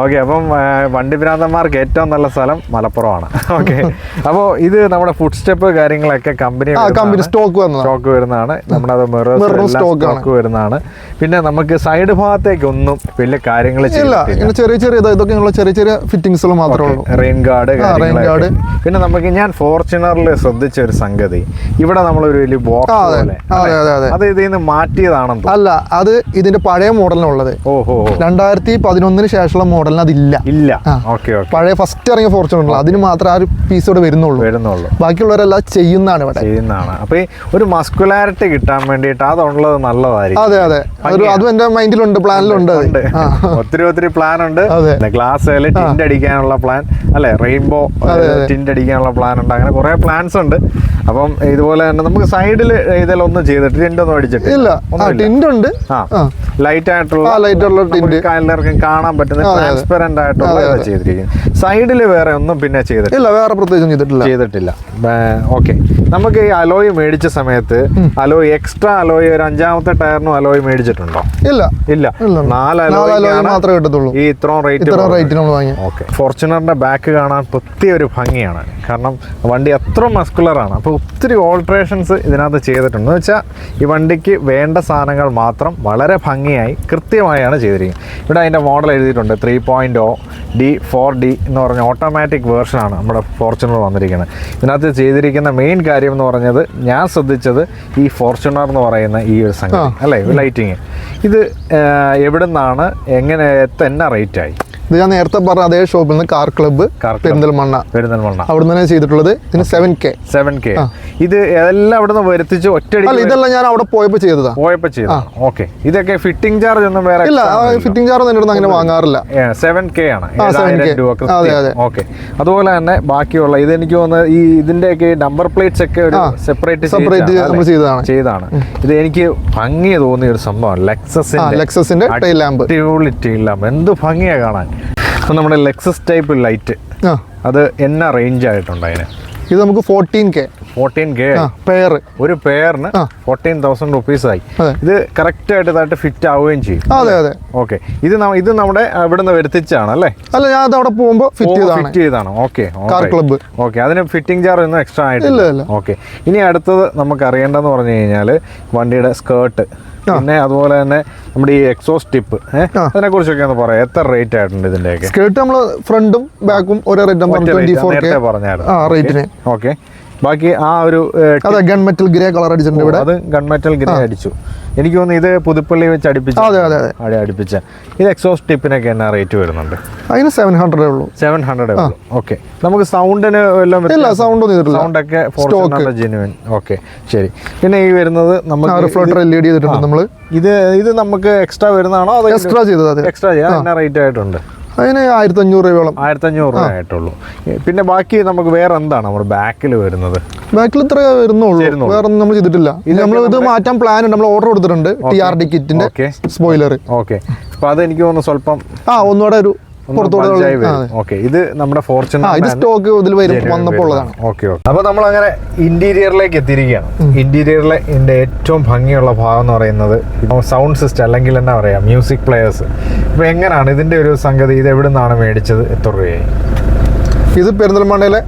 ഓക്കെ. അപ്പം വണ്ടി ഭ്രാന്തന്മാർക്ക് ഏറ്റവും നല്ല സ്ഥലം മലപ്പുറമാണ്. ഓക്കെ. അപ്പോൾ ഇത് നമ്മുടെ ഫുഡ് സ്റ്റെപ്പ് കാര്യങ്ങളൊക്കെ കമ്പനി സ്റ്റോക്ക് വരുന്നതാണ്. നമ്മുടെ അത് മിറർ സ്റ്റോക്ക് വരുന്നതാണ്. പിന്നെ നമുക്ക് സൈഡ് ഭാഗത്തേക്ക് ഒന്നും വലിയ കാര്യങ്ങൾ ചെറിയ ഫിറ്റിംഗ്സുകൾ മാത്രമേ ഉള്ളൂ. Rain guard. പിന്നെ നമുക്ക് ഞാൻ ഫോർച്യൂണറിൽ ശ്രദ്ധിച്ച ഒരു സംഗതി, ഇവിടെ നമ്മളൊരു വലിയ ബോക്സ് പോലെ, അത് ഇതിൽ നിന്ന് മാറ്റിയതാണെന്ന്? അല്ല, അത് ഇതിന്റെ പഴയ മോഡലിനുള്ളത്. 2011 ശേഷമുള്ള മോഡലിന് അതില്ല. പഴയ ഫസ്റ്റ് ഇറങ്ങിയ ഫോർച്യൂണർ അതിന് മാത്രമേ ആ ഒരു പീസോട് വരുന്നുള്ളൂ. ബാക്കിയുള്ളവരെല്ലാം ചെയ്യുന്നതാണ്. അപ്പൊ ഒരു മസ്കുലാരിറ്റി കിട്ടാൻ വേണ്ടിയിട്ട് അതുള്ളത് നല്ലതായിരിക്കും. അതെ. അതും എന്റെ മൈൻഡിലുണ്ട്, പ്ലാനിലുണ്ട്. ഒത്തിരി പ്ലാൻ ഉണ്ട്. ഗ്ലാസ്സിൽ ടിന്റ് അടിക്കാനുള്ള പ്ലാൻ അല്ലെ, റെയിൻബോ ടിന്റ് അടിക്കാനുള്ള പ്ലാൻ ഉണ്ട്. അങ്ങനെ കുറെ പ്ലാൻസ് ഉണ്ട്. അപ്പം ഇതുപോലെ തന്നെ നമുക്ക് സൈഡിൽ ഇതിലൊന്നും ചെയ്തിട്ട് ടിന്റ് ഒന്നും അടിച്ചിട്ടില്ല. ടിന്റ് ഉണ്ട്, ലൈറ്റ് ആയിട്ടുള്ള എല്ലാവർക്കും കാണാൻ പറ്റുന്ന ട്രാൻസ്പെറന്റ് ആയിട്ടുള്ള ചെയ്തിരിക്കുന്നത്. സൈഡിൽ വേറെ ഒന്നും പിന്നെ ചെയ്തിട്ടില്ല, വേറെ പ്രത്യേകിച്ചും ചെയ്തിട്ടില്ല. ഓക്കെ, നമുക്ക് ഈ അലോയ് മേടിച്ച സമയത്ത് അലോയ് എക്സ്ട്രാ അലോയ് ഒരു 5ാമത്തെ ടയറിനും അലോയ് മേടിച്ചിട്ടുണ്ടോ? ഇല്ല. 4 അലോയ് മാത്രമേ കിട്ടത്തുള്ളൂ ഈ ഇത്രയും റേറ്റ്. ഓക്കെ, ഫോർച്യൂണറിന്റെ ബാക്ക് കാണാൻ പ്രത്യേക ഒരു ഭംഗിയാണ്. കാരണം വണ്ടി അത്ര മസ്കുലർ ആണ്. അപ്പോൾ ഒത്തിരി ഓൾട്രേഷൻസ് ഇതിനകത്ത് ചെയ്തിട്ടുണ്ട്. എന്ന് വെച്ചാൽ ഈ വണ്ടിക്ക് വേണ്ട സാധനങ്ങൾ മാത്രം വളരെ ഭംഗിയായി കൃത്യമായാണ് ചെയ്തിരിക്കുന്നത്. ഇവിടെ അതിൻ്റെ മോഡൽ എഴുതിയിട്ടുണ്ട് 3.0 D4D എന്ന് പറഞ്ഞ ഓട്ടോമാറ്റിക് വേർഷനാണ് നമ്മുടെ ഫോർച്യൂണർ വന്നിരിക്കുന്നത്. ഇതിനകത്ത് ചെയ്തിരിക്കുന്ന മെയിൻ കാര്യം എന്ന് പറഞ്ഞത്, ഞാൻ ശ്രദ്ധിച്ചത് ഈ ഫോർച്യൂണർ എന്ന് പറയുന്ന ഈ ഒരു സംഗതി അല്ലേ, ലൈറ്റിങ്, ഇത് എവിടെ നിന്നാണ്, എങ്ങനെ എന്നാ റേറ്റായി? ഇത് ഞാൻ നേരത്തെ പറഞ്ഞ അതേ ഷോപ്പിൽ നിന്ന് കാർ ക്ലബ്ബ് പെരിന്തൽമണ്ണ അവിടെ നിന്ന് ചെയ്തിട്ടുള്ളത്. ഇതിന് 7K. ഇത് എല്ലാം അവിടെ നിന്ന് വരുത്തിച്ച് ഒറ്റയടി? ഇതെല്ലാം ഞാൻ അവിടെ പോയപ്പോ ചെയ്തതാണ്. ഓക്കെ, ഇതൊക്കെ ഫിറ്റിംഗ് ചാർജ് ഒന്നും വേറെ ഇല്ല. ഫിറ്റിംഗ് ചാർജ് ഒന്നും അങ്ങനെ വാങ്ങാറില്ല. 7K ആണ്. ഓക്കെ, അതുപോലെ തന്നെ ബാക്കിയുള്ള ഇത് എനിക്ക് തോന്നുന്നത് ഈ ഇതിന്റെയൊക്കെ നമ്പർ പ്ലേറ്റ്സ് ഒക്കെ ഒരു സെപ്പറേറ്റ് ചെയ്താണ്. ഇത് എനിക്ക് ഭംഗി തോന്നിയ ഒരു സംഭവം ലെക്സസിന്റെ ടൈൽ ലാമ്പ്. എന്ത് ഭംഗിയാ കാണാൻ. അപ്പൊ നമ്മുടെ ലെക്സസ് ടൈപ്പ് ലൈറ്റ്, അത് എന്നാ റേഞ്ച് ആയിട്ടുണ്ട് അതിന്? ഇത് നമുക്ക് 14K പെയർ, ഒരു പെയറിന് 14,000 rupees ആയി. ഇത് കറക്റ്റ് ആയിട്ട് ഫിറ്റ് ആവുകയും ചെയ്യും. അതെ. ഓക്കെ, ഇത് നമ്മുടെ ഇവിടുന്ന് വരുത്തിച്ചാണ് അല്ലേ? അല്ല, ഞാൻ അവിടെ പോകുമ്പോൾ ഫിറ്റ് ചെയ്താണ്. Okay, car club. ഓക്കെ, അതിന് ഫിറ്റിംഗ് ചാർജ് ഒന്നും എക്സ്ട്രാ ആയിട്ടില്ല. ഓക്കെ, ഇനി അടുത്തത് നമുക്ക് അറിയേണ്ടതെന്ന് പറഞ്ഞു കഴിഞ്ഞാൽ വണ്ടിയുടെ സ്കേർട്ട്, പിന്നെ അതുപോലെ തന്നെ നമ്മുടെ ഈ എക്സോസ്റ്റ് ടിപ്പ്, അതിനെ കുറിച്ചൊക്കെ ഒന്ന് പറയാം. എത്ര റേറ്റ് ആയിട്ടുണ്ട് ഇതിന്റെയൊക്കെ? സ്കേർട്ട് നമ്മൾ ഫ്രണ്ടും ബാക്കും ഒരേ റേറ്റ് പറഞ്ഞായിരുന്നു. ഓക്കെ, ബാക്കി ആ ഒരു ഗൺമെറ്റൽ ഗ്രേ കളർ അടിച്ചിട്ടുണ്ട് ഇവിടെ. അത് ഗൺമെറ്റൽ ഗ്രേ അടിച്ചു. എനിക്ക് തോന്നുന്നു ഇത് പുതുപ്പള്ളി വെച്ച് അടുപ്പിച്ച ഇത് എക്സോസ്റ്റ് ടിപ്പിനൊക്കെ എന്നാ റേറ്റ് വരുന്നുണ്ട്? അതിന് 700 ഉള്ളൂ. 700 ഉള്ളൂ. ഓക്കെ, നമുക്ക് സൗണ്ടിന് സൗണ്ട് ഒക്കെ ജെന്യുവൻ. ഓക്കെ, ശരി. പിന്നെ ഈ വരുന്നത് നമുക്ക് റിഫ്ലക്ടർ LED ചെയ്തിട്ടുണ്ട് നമ്മൾ. ഇത് നമുക്ക് എക്സ്ട്രാ വരുന്നതാണോ? അത് എക്സ്ട്രാ ചെയ്യാൻ എന്നാ റേറ്റ് ആയിട്ടുണ്ട്? അതിന് 1500 രൂപയോളം. 1500 രൂപ ആയിട്ടുള്ളൂ. പിന്നെ ബാക്കി നമുക്ക് വേറെ എന്താണ് നമ്മുടെ ബാക്കിൽ വരുന്നത്? ബാക്കിൽ ഇത്ര വരുന്നുള്ളൂ, വേറെ ഒന്നും നമ്മൾ ചെയ്തിട്ടില്ല. നമ്മൾ ഇത് മാറ്റാൻ പ്ലാൻ ഉണ്ട്, നമ്മൾ ഓർഡർ കൊടുത്തിട്ടുണ്ട്. TRD കിറ്റിന്റെ spoiler. ഓക്കെ, അപ്പൊ അത് എനിക്ക് തോന്നുന്നു സ്വല്പം ഒന്നുകൂടെ ഒരു ഓക്കെ. ഇത് നമ്മുടെ ഫോർച്യൂണർ സ്റ്റോക്ക് ഇതിൽ വന്നപ്പോൾ ഉള്ളതാണ്. ഓക്കെ, അപ്പൊ നമ്മൾ അങ്ങനെ ഇന്റീരിയറിലേക്ക് എത്തിയിരിക്കുകയാണ്. ഇന്റീരിയറിലെ ഇതിന്റെ ഏറ്റവും ഭംഗിയുള്ള ഭാഗം എന്ന് പറയുന്നത് സൗണ്ട് സിസ്റ്റം, അല്ലെങ്കിൽ എന്നാ പറയാ, മ്യൂസിക് പ്ലെയേഴ്സ്. ഇപ്പൊ എങ്ങനെയാണ് ഇതിന്റെ ഒരു സംഗതി? ഇത് എവിടെ നിന്നാണ് മേടിച്ചത്? എത്ര രൂപയായി? ഇത് പെരിന്തൽമണ്ണയിലെ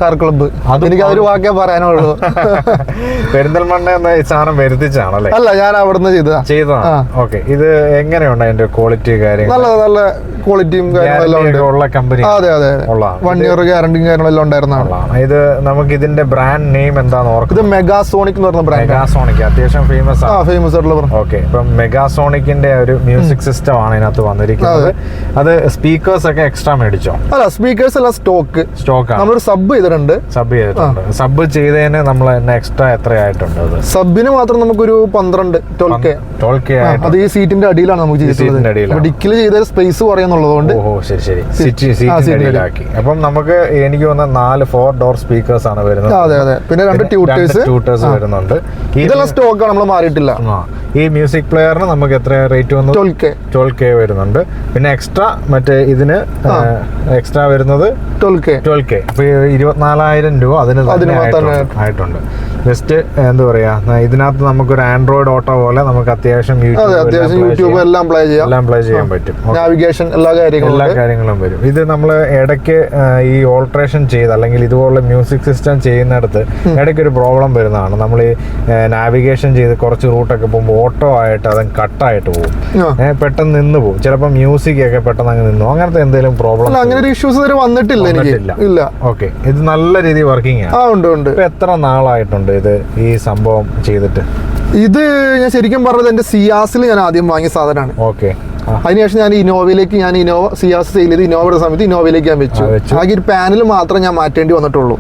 കാർ ക്ലബ്ബ്. എനിക്ക് അതൊരു വാക്കേ പറയാനുള്ളൂ. പെരിന്തൽമണ്ണ എന്ന സാധനം വരുത്തിച്ചാണല്ലേ? അല്ല, ഞാൻ അവിടുന്ന് ചെയ്തതാണ്. ഓക്കെ, ഇത് എങ്ങനെയുണ്ട് അതിന്റെ ക്വാളിറ്റി കാര്യങ്ങൾ? നല്ല ക്വാളിറ്റിയും കാര്യങ്ങളെല്ലാം ഉള്ള കമ്പനി. അതെ, 1 year ഗ്യാരണ്ടിയും കാര്യങ്ങളെല്ലാം ഉണ്ടായിരുന്നതാണ്. ഇത് നമുക്ക് ഇതിന്റെ ബ്രാൻഡ് നെയിം എന്താന്ന് ഓർക്കും? ഇത് മെഗാസോണിക് എന്ന് പറഞ്ഞ ബ്രാൻഡ്. മെഗാസോണിക് അത്യാവശ്യം ഫേമസ് ആയിട്ടുള്ള. ഓക്കെ, ഇപ്പം മെഗാസോണിക്കിന്റെ ഒരു മ്യൂസിക് സിസ്റ്റം ആണ് ഇതിനകത്ത് വന്നിരിക്കുന്നത്. അത് സ്പീക്കേഴ്സ് ഒക്കെ എക്സ്ട്രാ മേടിച്ചോ? അല്ല, സ്പീക്കേഴ്സ് എല്ലാം സ്റ്റോക്ക് നമ്മളൊരു സബ് ചെയ്തിട്ടുണ്ട്. സബ് ചെയ്തതിന് നമ്മൾ എക്സ്ട്രാ എത്രയായിട്ടുണ്ട്? സബിന് മാത്രം നമുക്കൊരു 12K. അത് ഈ സീറ്റിന്റെ അടിയിലാണ് നമുക്ക് ചെയ്തിട്ടുള്ളത്. ഡിക്കിൽ ചെയ്ത സ്പേസ് കുറയുന്നുള്ളതുകൊണ്ട്. അപ്പം നമുക്ക് എനിക്ക് തോന്നുന്ന 4 ഡോർ സ്പീക്കേഴ്സ് ആണ് വരുന്നത്. അതെ. പിന്നെ 2 ട്യൂട്ടേഴ്സ് വരുന്നുണ്ട്. ഇതെല്ലാം സ്റ്റോക്കാണ്, നമ്മൾ മാറിയിട്ടില്ല. ഈ മ്യൂസിക് പ്ലെയറിന് നമുക്ക് എത്ര റേറ്റ് വന്നു? 12K വരുന്നുണ്ട്. പിന്നെ എക്സ്ട്രാ മറ്റേ ഇതിന് എക്സ്ട്രാ വരുന്നത് 12K. അപ്പൊ 24,000 രൂപ അതിന് ആയിട്ടുണ്ട്. ജസ്റ്റ് എന്താ പറയാ, ഇതിനകത്ത് നമുക്കൊരു ആൻഡ്രോയിഡ് ഓട്ടോ പോലെ നമുക്ക് അത്യാവശ്യം യൂട്യൂബ് എല്ലാം പ്ലേ ചെയ്യാൻ പറ്റും. നാവിഗേഷൻ എല്ലാ കാര്യങ്ങളും വരും. ഇത് നമ്മൾ ഇടയ്ക്ക് ഈ ഓൾട്രേഷൻ ചെയ്ത് അല്ലെങ്കിൽ ഇതുപോലുള്ള മ്യൂസിക് സിസ്റ്റം ചെയ്യുന്നിടത്ത് ഇടയ്ക്ക് ഒരു പ്രോബ്ലം വരുന്നതാണ്. നമ്മൾ ഈ നാവിഗേഷൻ ചെയ്ത് കുറച്ച് റൂട്ടൊക്കെ പോകുമ്പോൾ ഓട്ടോ ആയിട്ട് അത് കട്ടായിട്ട് പോകും, പെട്ടെന്ന് നിന്ന് പോകും. ചിലപ്പോൾ മ്യൂസിക് ഒക്കെ പെട്ടെന്ന് അങ്ങ് നിന്നു. അങ്ങനത്തെ എന്തെങ്കിലും പ്രോബ്ലം? അങ്ങനെ ഒരു ഇഷ്യൂസ് വരെ വന്നിട്ടില്ല. ഓക്കെ, ഇത് നല്ല രീതിയിൽ വർക്കിംഗ് ആണ്. എത്ര നാളായിട്ടുണ്ട് ഇത് ഈ സംഭവം ചെയ്തിട്ട്? ഇത് ഞാൻ ശരിക്കും പറഞ്ഞത് എന്റെ സിയാസിൽ ഞാൻ ആദ്യം വാങ്ങിയ സാധനമാണ്. ഓക്കെ, അതിനുശേഷം ഞാൻ ഇന്നോവയിലേക്ക് സിയാസ് സെയിൽ ചെയ്ത് ഇന്നോവയുടെ സമയത്ത് ഇന്നോവയിലേക്ക് ഞാൻ വെച്ചു. ആകെ ഒരു പാനൽ മാത്രം ഞാൻ മാറ്റേണ്ടി വന്നിട്ടുള്ളൂ.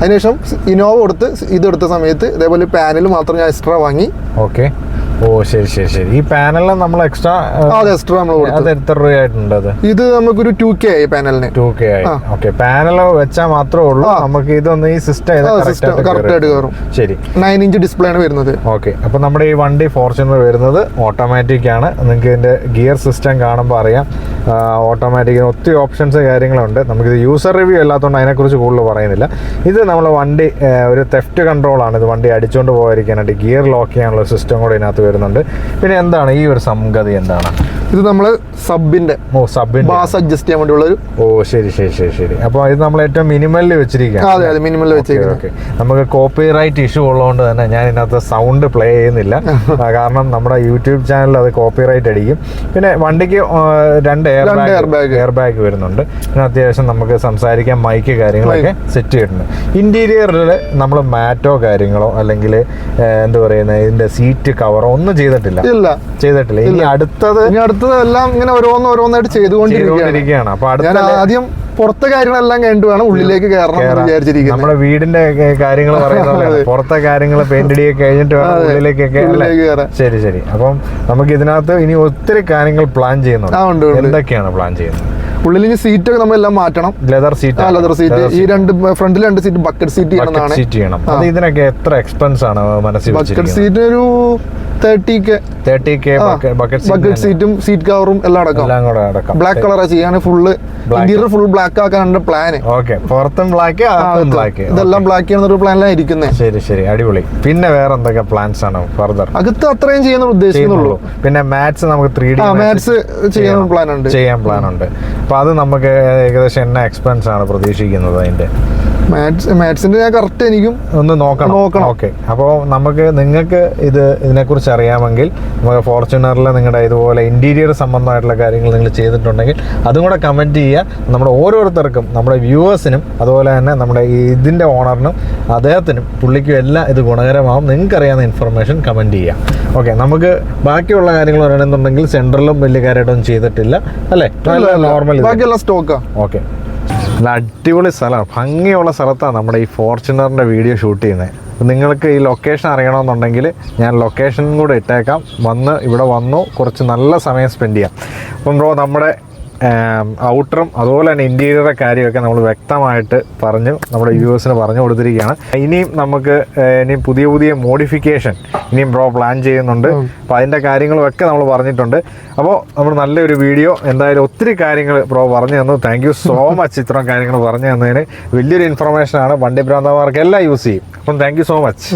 അതിനുശേഷം ഇന്നോവ കൊടുത്ത് ഇതെടുത്ത സമയത്ത് ഇതേപോലെ പാനൽ മാത്രം ഞാൻ എക്സ്ട്രാ വാങ്ങി. ഓക്കെ, ഓ ശരി ശരി ശരി. ഈ പാനലിൽ നമ്മൾ എക്സ്ട്രാ എക്സ്ട്രാ നമ്മൾ അത് എത്ര രൂപയായിട്ടുണ്ട്? അത് ഇത് നമുക്കൊരു 2K ആയി പാനലിന്. 2K ആയി. ഓക്കെ. പാനൽ വെച്ചാൽ മാത്രമേ ഉള്ളൂ നമുക്ക് ഇതൊന്ന് ഈ സിസ്റ്റം കറക്റ്റ് ആയിട്ട് കയറും. ശരി. 9-inch ഡിസ്പ്ലേ ആണ് വരുന്നത്. ഓക്കെ. അപ്പൊ നമ്മുടെ ഈ വണ്ടി ഫോർച്യൂണർ വരുന്നത് ഓട്ടോമാറ്റിക് ആണ്. നിങ്ങൾക്ക് ഇതിന്റെ ഗിയർ സിസ്റ്റം കാണുമ്പോൾ അറിയാം ഓട്ടോമാറ്റിക്കിന് ഒത്തിരി ഓപ്ഷൻസ് കാര്യങ്ങളുണ്ട്. നമുക്കിത് യൂസർ റിവ്യൂ അല്ലാത്തതുകൊണ്ട് അതിനെക്കുറിച്ച് കൂടുതൽ പറയുന്നില്ല. ഇത് നമ്മൾ വണ്ടി ഒരു തെഫ്റ്റ് കൺട്രോളാണ്. ഇത് വണ്ടി അടിച്ചുകൊണ്ട് പോകാതിരിക്കാനായിട്ട് ഗിയർ ലോക്ക് ചെയ്യാനുള്ള സിസ്റ്റം കൂടെ ഇതിനകത്ത് വരുന്നുണ്ട്. പിന്നെ എന്താണ് ഈ ഒരു സംഗതി എന്താണ്? ഇത് നമ്മൾ സബിന്റെ ബാസ് അഡ്ജസ്റ്റ് ചെയ്യാൻ വേണ്ടിയുള്ള ഒരു. ഓ ശരി ശരി ശരി ശരി. അപ്പോൾ ഇത് നമ്മൾ ഏറ്റവും മിനിമലിൽ വെച്ചിരിക്കുകയാണ്. അതെ അതെ, മിനിമലിൽ വെച്ചിരിക്കുന്നത്. നമുക്ക് കോപ്പിറൈറ്റ് ഇഷ്യൂ ഉള്ളതുകൊണ്ട് തന്നെ ഞാൻ ഇതിനകത്ത് സൗണ്ട് പ്ലേ ചെയ്യുന്നില്ല. കാരണം നമ്മുടെ യൂട്യൂബ് ചാനലിൽ അത് കോപ്പിറൈറ്റ് അടിക്കും. പിന്നെ വണ്ടിക്ക് 2 എയർ ബാഗ് വരുന്നുണ്ട്. പിന്നെ അത്യാവശ്യം നമുക്ക് സംസാരിക്കാൻ മൈക്ക് കാര്യങ്ങളൊക്കെ സെറ്റ് ചെയ്തിട്ടുണ്ട്. ഇന്റീരിയറിൽ നമ്മൾ മാറ്റോ കാര്യങ്ങളോ അല്ലെങ്കിൽ എന്താ പറയുന്നത് ഇതിന്റെ സീറ്റ് കവറോ ഒന്നും ചെയ്തിട്ടില്ല. ഇനി അടുത്തത് എല്ലാം ഇങ്ങനെ ഓരോന്നായിട്ട് ചെയ്തുകൊണ്ടിരിക്കുകയാണ്. അപ്പൊ ഞാൻ ആദ്യം പുറത്തെ കാര്യങ്ങളെല്ലാം കഴിഞ്ഞിട്ട് വേണം ഉള്ളിലേക്ക് കയറണം വിചാരിച്ചിരിക്കുന്നത്. നമ്മുടെ വീടിന്റെ കാര്യങ്ങൾ പറയുന്നത് പുറത്തെ കാര്യങ്ങൾ പെയിന്റ് അടിയൊക്കെ കഴിഞ്ഞിട്ട് വേണം ഉള്ളിലേക്കൊക്കെ. ശരി ശരി. അപ്പം നമുക്ക് ഇതിനകത്ത് ഇനി ഒത്തിരി കാര്യങ്ങൾ പ്ലാൻ ചെയ്യുന്നുണ്ട്. എന്തൊക്കെയാണ് പ്ലാൻ ചെയ്യുന്നത്? ഉള്ളിൽ സീറ്റൊക്കെ നമ്മളെല്ലാം മാറ്റണം. Leather seat. ഈ ഫ്രണ്ടിൽ 2 സീറ്റ് ബക്കറ്റ് സീറ്റ് ചെയ്യണം. അത് ഇതിനൊക്കെ എത്ര എക്സ്പെൻസ് ആണ് മനസ്സിൽ? ബക്കറ്റ് സീറ്റ് ഒരു 30K. ബക്കറ്റ് സീറ്റും സീറ്റ് കവറും എല്ലാം അടക്കം ബ്ലാക്ക് കളറാ ചെയ്യാൻ. ഇന്റീരിയർ ഫുൾ ബ്ലാക്ക് ആക്കാനാണ് പ്ലാൻ. പുറത്തും ബ്ലാക്ക് ഇതെല്ലാം ബ്ലാക്ക് ചെയ്യുന്ന പ്ലാനിലാണ് ഇരിക്കുന്നത്. ശരി ശരി, അടിപൊളി. പിന്നെ വേറെ എന്തൊക്കെ പ്ലാൻസ് ആണ് ഫർദർ? അകത്ത് അത്രയും ചെയ്യാൻ ഉദ്ദേശിക്കുന്നുള്ളൂ. പിന്നെ മാത്സ് നമുക്ക് 3D മാത്സ് ചെയ്യാൻ പ്ലാൻ ഉണ്ട്. അപ്പൊ അത് നമുക്ക് ഏകദേശം എന്നാ എക്സ്പെൻസ് ആണ് പ്രതീക്ഷിക്കുന്നത് അതിന്റെ? മാത്സിന്റെ ഞാൻ കറക്റ്റ് എനിക്കും ഒന്ന് നോക്കണം. ഓക്കെ. അപ്പോൾ നിങ്ങൾക്ക് ഇതിനെക്കുറിച്ച് അറിയാമെങ്കിൽ നമുക്ക് ഫോർച്യൂണറിൽ നിങ്ങളുടെ ഇതുപോലെ ഇന്റീരിയർ സംബന്ധമായിട്ടുള്ള കാര്യങ്ങൾ നിങ്ങൾ ചെയ്തിട്ടുണ്ടെങ്കിൽ അതും കൂടെ കമൻറ്റ് ചെയ്യുക. നമ്മുടെ ഓരോരുത്തർക്കും, നമ്മുടെ വ്യൂവേഴ്സിനും അതുപോലെ തന്നെ നമ്മുടെ ഇതിൻ്റെ ഓണറിനും അദ്ദേഹത്തിനും പുള്ളിക്കും എല്ലാം ഇത് ഗുണകരമാവും. നിങ്ങൾക്കറിയാവുന്ന ഇൻഫർമേഷൻ കമൻറ്റ് ചെയ്യുക. ഓക്കെ. നമുക്ക് ബാക്കിയുള്ള കാര്യങ്ങൾ പറയണമെന്നുണ്ടെങ്കിൽ സെൻട്രലിലും വലിയ കാര്യമായിട്ടൊന്നും ചെയ്തിട്ടില്ല അല്ലേ? നോർമൽ ബാക്കിയുള്ള സ്റ്റോക്കാ. ഓക്കെ. നല്ല അടിപൊളി സ്ഥലമാണ്, ഭംഗിയുള്ള സ്ഥലത്താണ് നമ്മുടെ ഈ ഫോർച്യൂണറിൻ്റെ വീഡിയോ ഷൂട്ട് ചെയ്യുന്നത്. നിങ്ങൾക്ക് ഈ ലൊക്കേഷൻ അറിയണമെന്നുണ്ടെങ്കിൽ ഞാൻ ലൊക്കേഷൻ കൂടെ ഇട്ടേക്കാം. ഇവിടെ വന്നു കുറച്ച് നല്ല സമയം സ്പെൻഡ് ചെയ്യാം. അപ്പം ബ്രോ നമ്മുടെ ഔട്ടറും അതുപോലെ തന്നെ ഇൻറ്റീരിയറുടെ കാര്യമൊക്കെ നമ്മൾ വ്യക്തമായിട്ട് നമ്മുടെ വ്യൂവേഴ്സിന് പറഞ്ഞു കൊടുത്തിരിക്കുകയാണ്. ഇനിയും നമുക്ക് പുതിയ മോഡിഫിക്കേഷൻ ഇനിയും ബ്രോ പ്ലാൻ ചെയ്യുന്നുണ്ട്. അപ്പോൾ അതിൻ്റെ കാര്യങ്ങളുമൊക്കെ നമ്മൾ പറഞ്ഞിട്ടുണ്ട്. അപ്പോൾ നമ്മൾ നല്ലൊരു വീഡിയോ എന്തായാലും ഒത്തിരി കാര്യങ്ങൾ ബ്രോ പറഞ്ഞു തന്നു. Thank you so much. ഇത്രയും കാര്യങ്ങൾ പറഞ്ഞു തന്നതിന് വലിയൊരു ഇൻഫർമേഷനാണ്. വണ്ടി ഭ്രാന്തന്മാർക്ക് എല്ലാം യൂസ് ചെയ്യും. അപ്പം താങ്ക് യു സോ മച്ച്.